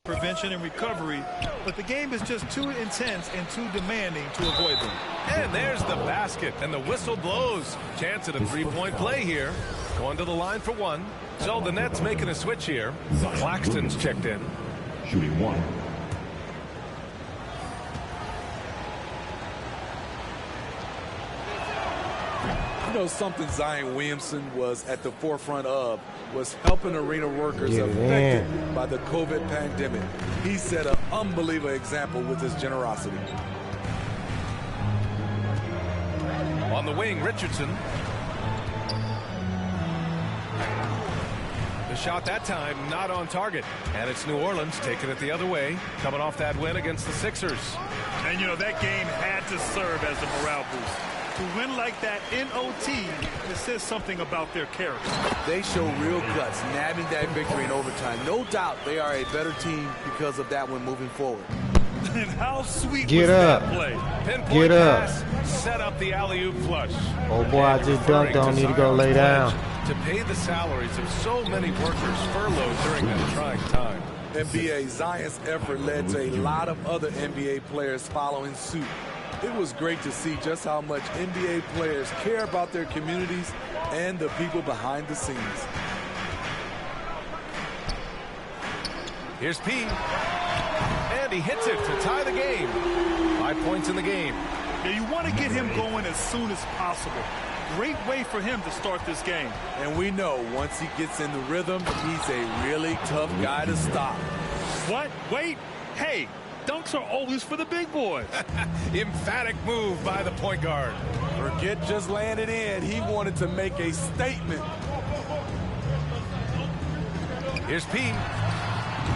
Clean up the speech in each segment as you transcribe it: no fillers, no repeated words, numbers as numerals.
prevention and recovery, but the game is just too intense and too demanding to avoid them. And there's the basket, and the whistle blows. Chance at a three-point play here. Going to the line for one. So the Nets making a switch here. Claxton's checked in. Shooting one. You know, something Zion Williamson was at the forefront of was helping arena workers affected by the COVID pandemic. He set an unbelievable example with his generosity. On the wing, Richardson. The shot that time not on target. And it's New Orleans taking it the other way, coming off that win against the Sixers. And, you know, that game had to serve as a morale boost. To win like that in OT, it says something about their character. They show real guts, nabbing that victory in overtime. No doubt they are a better team because of that one moving forward. And how sweet was that play? Pinpoint pass, set up the alley-oop flush. Oh boy, I just dunked on. Need to go lay down. To pay the salaries of so many workers furloughed during that trying time. NBA, Zion's effort led to a lot of other NBA players following suit. It was great to see just how much NBA players care about their communities and the people behind the scenes. Here's P. And he hits it to tie the game. 5 points in the game. Yeah, you want to get him going as soon as possible. Great way for him to start this game. And we know once he gets in the rhythm, he's a really tough guy to stop. What? Wait. Hey. Dunks are always for the big boys. Emphatic move by the point guard. Forget just laying it in. He wanted to make a statement. Here's P.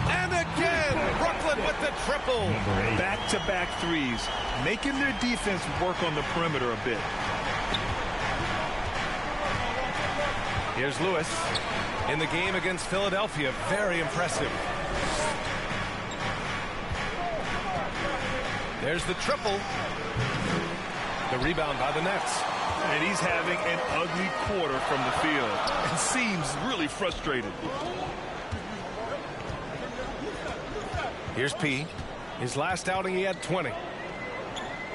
And again, Brooklyn with the triple. Back-to-back threes, making their defense work on the perimeter a bit. Here's Lewis. In the game against Philadelphia, very impressive. There's the triple. The rebound by the Nets. And he's having an ugly quarter from the field. And seems really frustrated. Here's P. His last outing, he had 20.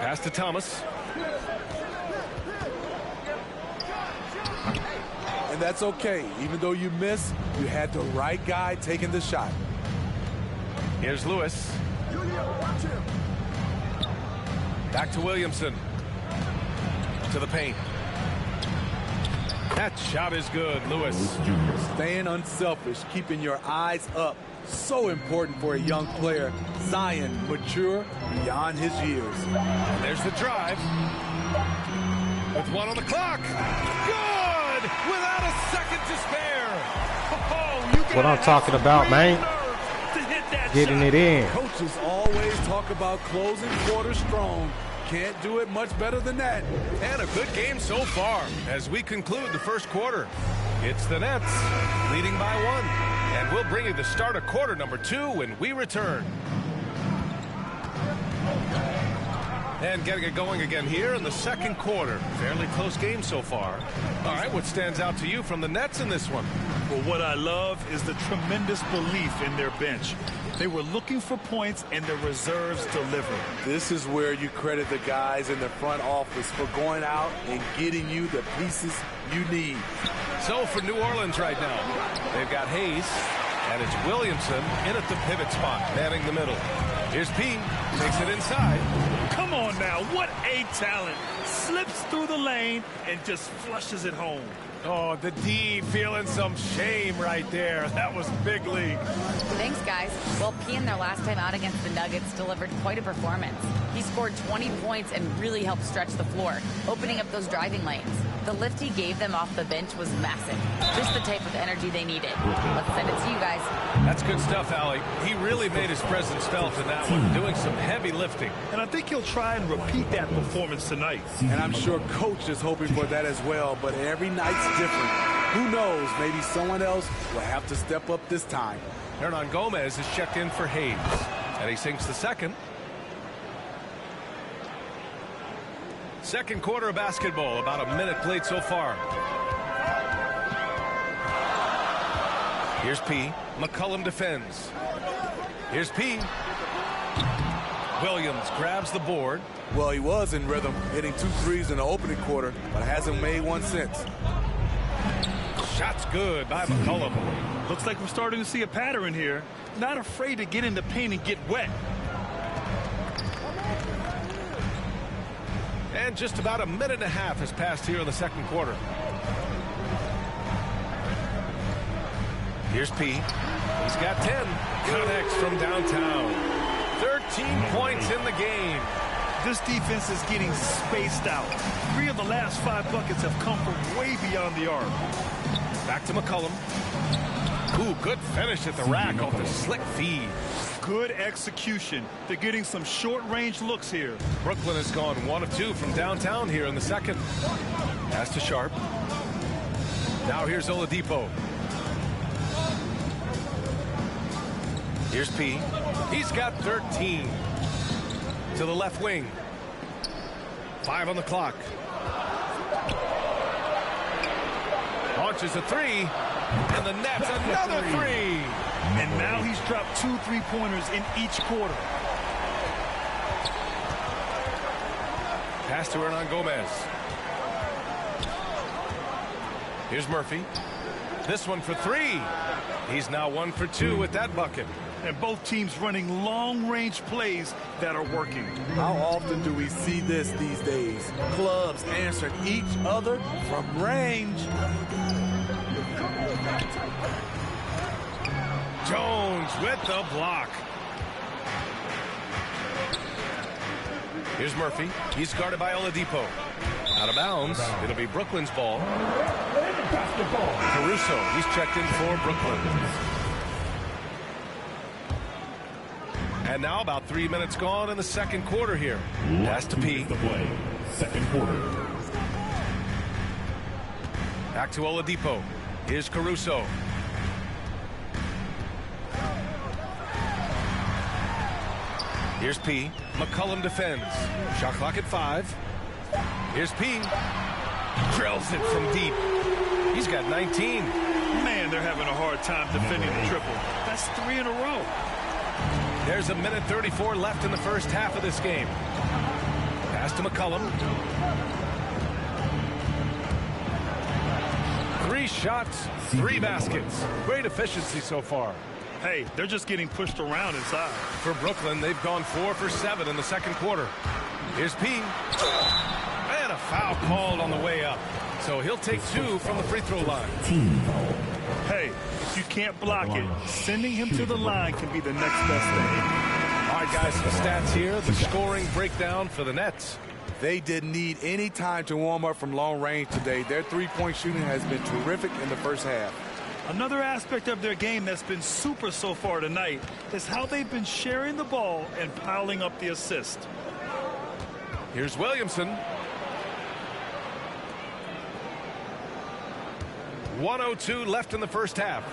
Pass to Thomas. And that's okay. Even though you miss, you had the right guy taking the shot. Here's Lewis. Back to Williamson. To the paint. That shot is good, Lewis. Staying unselfish, keeping your eyes up. So important for a young player. Zion, mature beyond his years. And there's the drive. With one on the clock. Good! Without a second to spare. That's what I'm talking about, man. Getting it in. Coaches always talk about closing quarters strong. Can't do it much better than that. And a good game so far as we conclude the first quarter. It's the Nets leading by 1. And we'll bring you the start of quarter number 2 when we return. And getting it going again here in the second quarter. Fairly close game so far. All right, what stands out to you from the Nets in this one? Well, what I love is the tremendous belief in their bench. They were looking for points, and the reserves delivered. This is where you credit the guys in the front office for going out and getting you the pieces you need. So for New Orleans right now, they've got Hayes, and it's Williamson in at the pivot spot, manning the middle. Here's P, takes it inside. Come on now, what a talent. Slips through the lane and just flushes it home. Oh, the D feeling some shame right there. That was big league. Thanks, guys. Well, P in their last time out against the Nuggets delivered quite a performance. He scored 20 points and really helped stretch the floor, opening up those driving lanes. The lift he gave them off the bench was massive. Just the type of energy they needed. Let's send it to you guys. That's good stuff, Allie. He really made his presence felt in that one, doing some heavy lifting. And I think he'll try and repeat that performance tonight. And I'm sure Coach is hoping for that as well, but every night's different. Who knows, maybe someone else will have to step up this time. Hernan Gomez is checked in for Hayes, and he sinks the second. Second quarter of basketball, about a minute played so far. Here's P. McCollum defends. Here's P. Williams grabs the board. Well, he was in rhythm, hitting 2 threes in the opening quarter, but hasn't made one since. Shot's good by McCollum. Looks like we're starting to see a pattern here. Not afraid to get in the paint and get wet. And just about a minute and a half has passed here in the second quarter. Here's P. He's got 10. Connects from downtown. 13 points in the game. This defense is getting spaced out. 3 of the last 5 buckets have come from way beyond the arc. Back to McCollum. Ooh, good finish at the rack off the slick feed. Good execution. They're getting some short-range looks here. Brooklyn has gone 1 of 2 from downtown here in the second. Pass to Sharp. Now here's Oladipo. Here's P. He's got 13. To the left wing. 5 on the clock. Launches a 3. And the Nets another 3. And now he's dropped 2 3-pointers in each quarter. Pass to Hernan Gomez. Here's Murphy. This one for 3. He's now 1 for 2 with that bucket. And both teams running long-range plays that are working. How often do we see this these days? Clubs answering each other from range. Jones with the block. Here's Murphy. He's guarded by Oladipo. Out of bounds. It'll be Brooklyn's ball. Caruso. He's checked in for Brooklyn. And now about 3 minutes gone in the second quarter here. Pass to P. Second quarter. Back to Oladipo. Here's Caruso. Here's P. McCollum defends. Shot clock at 5. Here's P. Drills it from deep. He's got 19. Man, they're having a hard time defending the triple. That's 3 in a row. There's a minute 34 left in the first half of this game. Pass to McCollum. 3 shots, 3 baskets. Great efficiency so far. Hey, they're just getting pushed around inside. For Brooklyn, they've gone 4 for 7 in the second quarter. Here's P. And a foul called on the way up. So he'll take 2 from the free throw line. Hey, if you can't block it, sending him to the line can be the next best thing. All right, guys, the stats here. The scoring breakdown for the Nets. They didn't need any time to warm up from long range today. Their 3-point shooting has been terrific in the first half. Another aspect of their game that's been super so far tonight is how they've been sharing the ball and piling up the assist. Here's Williamson. 1:02 left in the first half.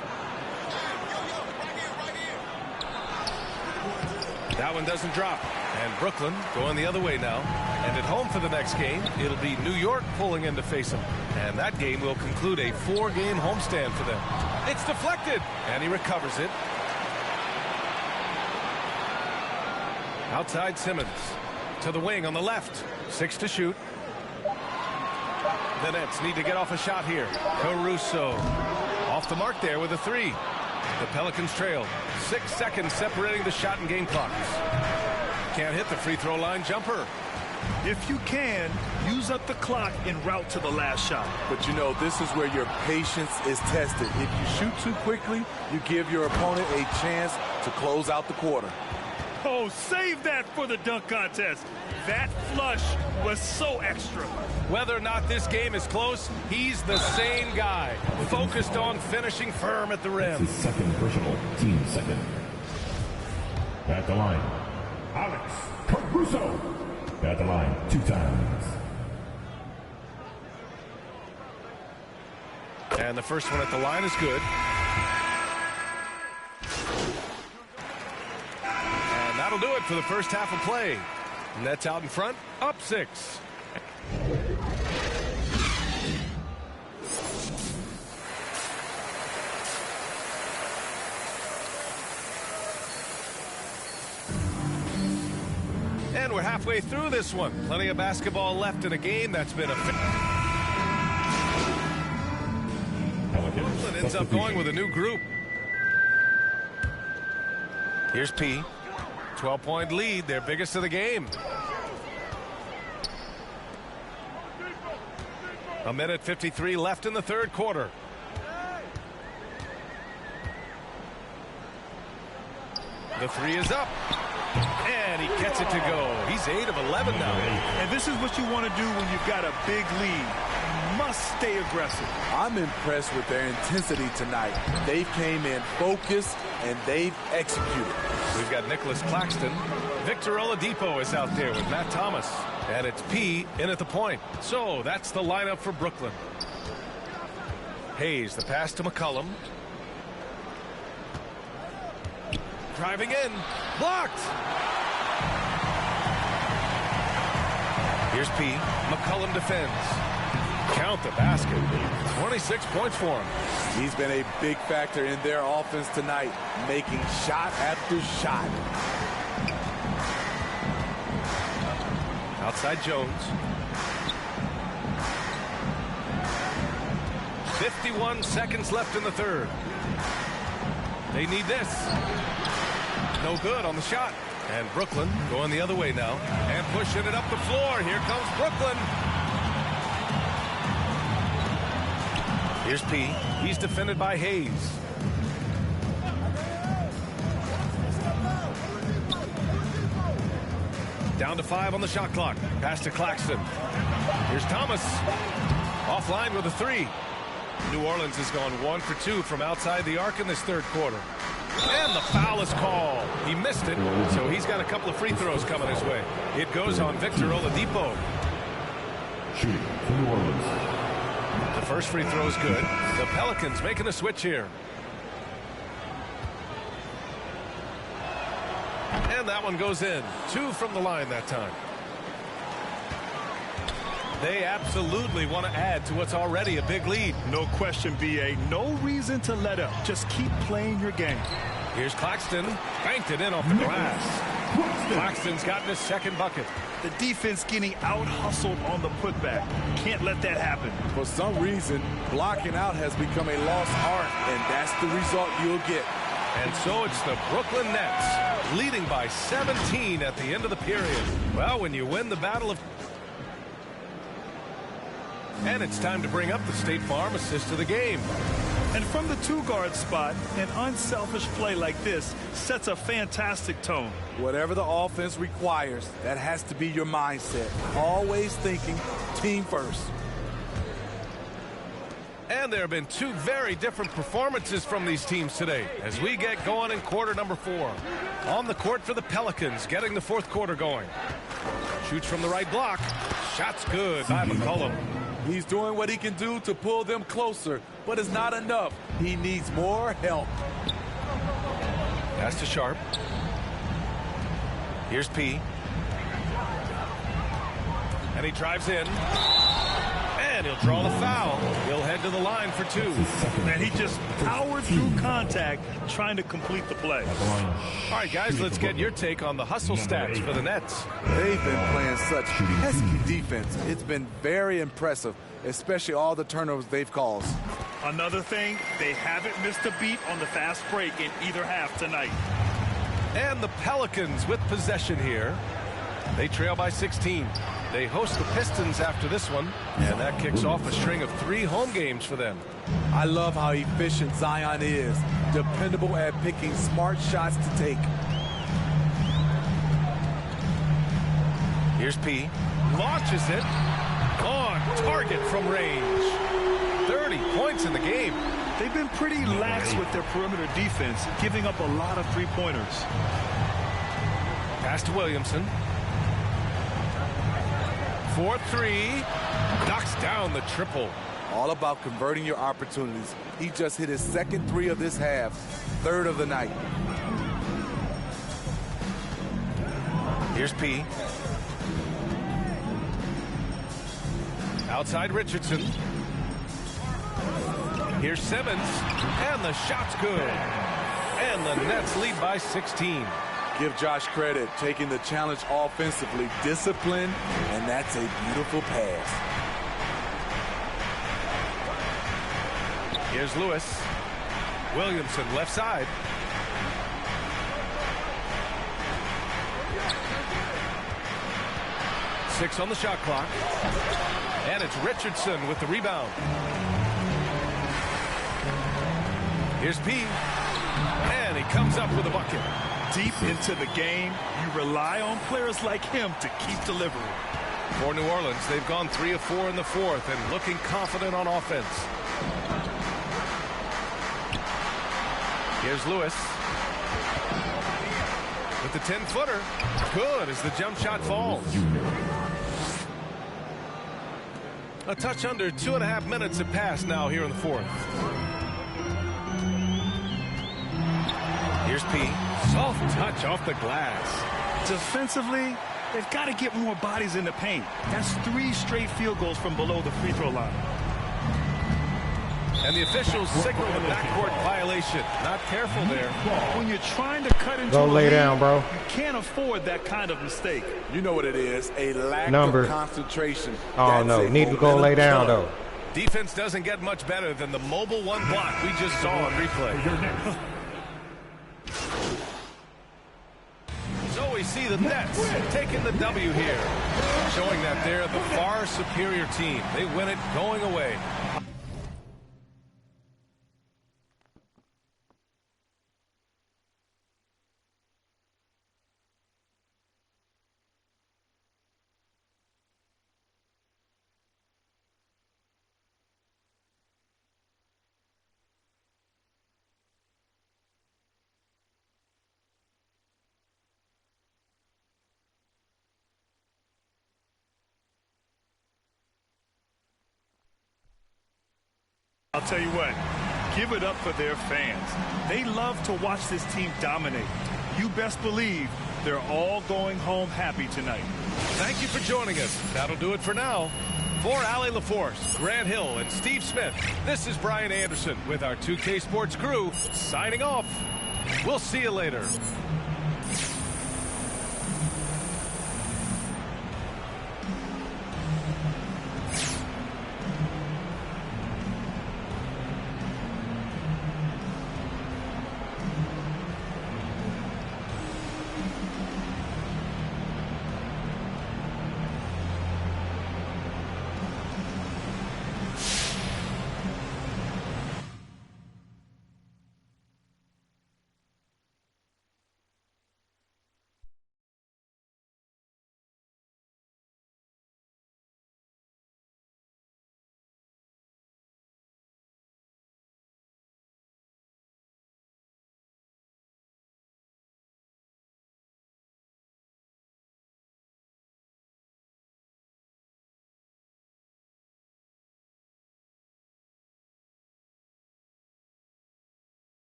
That one doesn't drop. And Brooklyn going the other way now. And at home for the next game, it'll be New York pulling in to face them. And that game will conclude a 4-game homestand for them. It's deflected. And he recovers it. Outside Simmons. To the wing on the left. 6 to shoot. The Nets need to get off a shot here. Caruso off the mark there with a 3. The Pelicans trail. 6 seconds separating the shot and game clocks. Can't hit the free throw line jumper. If you can, use up the clock en route to the last shot. But you know, this is where your patience is tested. If you shoot too quickly, you give your opponent a chance to close out the quarter. Oh, save that for the dunk contest. That flush was so extra. Whether or not this game is close, he's the same guy, focused on finishing firm at the rim. His second personal, team second. At the line, Alex Caruso. At the line 2 times. And the first one at the line is good. And that'll do it for the first half of play. Nets out in front, up 6. And we're halfway through this one. Plenty of basketball left in a game that's been a... Brooklyn ends up going with a new group. Here's P. 12-point lead, their biggest of the game. A minute 53 left in the third quarter. The three is up. And he gets it to go. He's 8 of 11 now. And this is what you want to do when you've got a big lead. You must stay aggressive. I'm impressed with their intensity tonight. They came in focused and they've executed. We've got Nicholas Claxton. Victor Oladipo is out there with Matt Thomas. And it's P in at the point. So that's the lineup for Brooklyn. Hayes, the pass to McCollum. Driving in. Blocked. Here's P. McCollum defends. Count the basket. 26 points for him. He's been a big factor in their offense tonight, making shot after shot. Outside Jones. 51 seconds left in the third. They need this. No good on the shot. And Brooklyn going the other way now and pushing it up the floor. Here comes Brooklyn. Here's P. He's defended by Hayes. Down to 5 on the shot clock. Pass to Claxton. Here's Thomas. Offline with a 3. New Orleans has gone 1 for 2 from outside the arc in this third quarter. And the foul is called. He missed it, so he's got a couple of free throws coming his way. It goes on Victor Oladipo. Shooting for New Orleans. The first free throw is good. The Pelicans making a switch here. And that one goes in. 2 from the line that time. They absolutely want to add to what's already a big lead. No question, B.A. No reason to let up. Just keep playing your game. Here's Claxton. Banked it in off the glass. Claxton's gotten his second bucket. The defense getting out-hustled on the putback. Can't let that happen. For some reason, blocking out has become a lost art, and that's the result you'll get. And so it's the Brooklyn Nets leading by 17 at the end of the period. Well, when you win the battle of... And it's time to bring up the State Farm assist of the game. And from the 2-guard spot, an unselfish play like this sets a fantastic tone. Whatever the offense requires, that has to be your mindset. Always thinking team first. And there have been 2 very different performances from these teams today as we get going in quarter number 4. On the court for the Pelicans, getting the fourth quarter going. Shoots from the right block. Shot's good by McCollum. He's doing what he can do to pull them closer, but it's not enough. He needs more help. Pass to Sharp. Here's P. And he drives in. And he'll draw the foul. He'll head to the line for 2. And he just powered through contact, trying to complete the play. All right, guys, let's get your take on the hustle stats for the Nets. They've been playing such pesky defense. It's been very impressive, especially all the turnovers they've caused. Another thing, they haven't missed a beat on the fast break in either half tonight. And the Pelicans with possession here. They trail by 16. They host the Pistons after this one, and that kicks off a string of 3 home games for them. I love how efficient Zion is, dependable at picking smart shots to take. Here's P. Launches it. On target from range. 30 points in the game. They've been pretty lax with their perimeter defense, giving up a lot of 3-pointers. Pass to Williamson. 4-3. Knocks down the triple. All about converting your opportunities. He just hit his second 3 of this half, 3rd of the night. Here's P. Outside Richardson. Here's Simmons. And the shot's good. And the Nets lead by 16. Give Josh credit, taking the challenge offensively, discipline, and that's a beautiful pass. Here's Lewis. Williamson left side. Six on the shot clock. And it's Richardson with the rebound. Here's P. And he comes up with a bucket. Deep into the game, you rely on players like him to keep delivering. For New Orleans, they've gone 3 of 4 in the fourth and looking confident on offense. Here's Lewis. With the 10-footer. Good as the jump shot falls. A touch under 2.5 minutes have passed now here in the fourth. Here's P. Soft touch off the glass. Defensively, they've got to get more bodies in the paint. That's 3 straight field goals from below the free throw line. And the officials signal the backcourt violation. Not careful there. When you're trying to cut into Go a lay lead, down, bro. you can't afford that kind of mistake. You know what it is, a lack Number. of concentration. Oh, That's no. a Need to go momentum lay down, killer. though. Defense doesn't get much better than the mobile one block we just saw on replay. So we see the Nets taking the W here, showing that they're the far superior team. They win it going away. I'll tell you what, give it up for their fans. They love to watch this team dominate. You best believe they're all going home happy tonight. Thank you for joining us. That'll do it for now. For Allie LaForce, Grant Hill, and Steve Smith, this is Brian Anderson with our 2K Sports crew signing off. We'll see you later.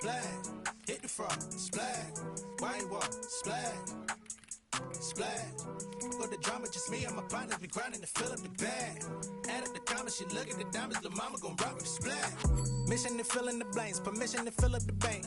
splash. Hit the frog, splash. White wall, splash. Splash. Got the drama, just me and my partners be grinding to fill up the bag. Add up the comments, she look at the diamonds, the mama gon' rock with splash. Mission to fill in the blanks, permission to fill up the bank.